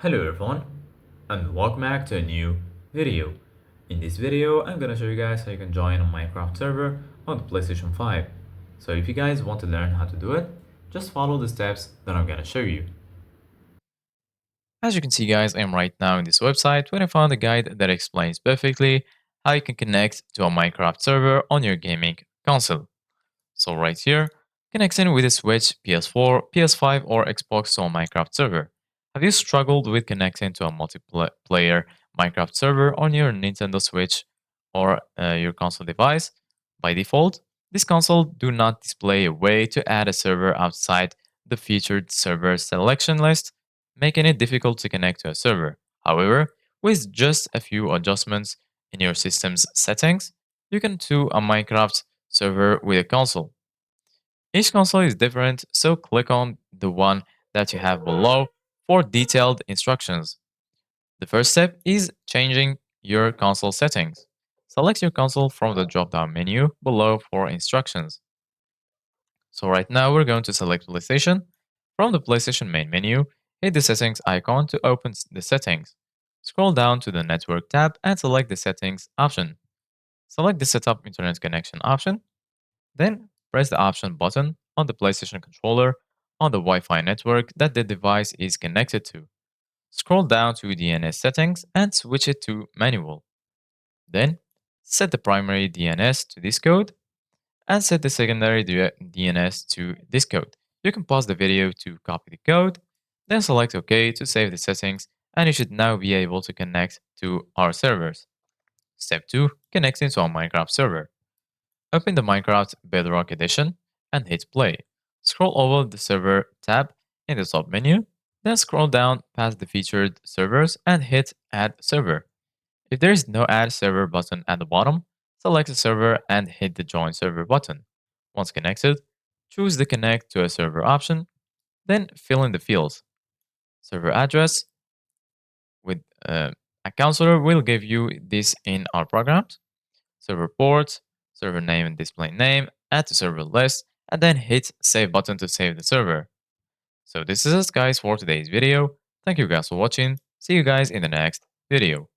Hello everyone and welcome back to a new video. In this video I'm gonna show you guys how you can join a Minecraft server on the PlayStation 5. So if you guys want to learn how to do it, just follow the steps that I'm gonna show you. As you can see guys, I am right now in this website where I found a guide that explains perfectly how you can connect to a Minecraft server on your gaming console. So right here, connecting with a Switch, PS4, PS5 or Xbox to a Minecraft server. Have you struggled with connecting to a multiplayer Minecraft server on your Nintendo Switch or your console device? By default, this console do not display a way to add a server outside the featured server selection list, making it difficult to connect to a server. However, with just a few adjustments in your system's settings, you can do a Minecraft server with a console. Each console is different, so click on the one that you have below for detailed instructions. The first step is changing your console settings. Select your console from the drop-down menu below for instructions. So right now we're going to select PlayStation. From the PlayStation main menu, hit the settings icon to open the settings. Scroll down to the network tab and select the settings option. Select the setup internet connection option. Then press the option button on the PlayStation controller on the Wi-Fi network that the device is connected to. Scroll down to DNS settings and switch it to manual. Then set the primary DNS to this code and set the secondary DNS to this code. You can pause the video to copy the code, then select OK to save the settings, and you should now be able to connect to our servers. Step 2. Connecting to a Minecraft server. Open the Minecraft Bedrock edition and hit play. Scroll over the server tab in the top menu, then scroll down past the featured servers and hit add server. If there is no add server button at the bottom, select the server and hit the join server button. Once connected, choose the connect to a server option, then fill in the fields. Server address with a counselor will give you this in our programs. Server port, server name and display name, add to server list, and then hit save button to save the server. So this is it guys for today's video. Thank you guys for watching. See you guys in the next video.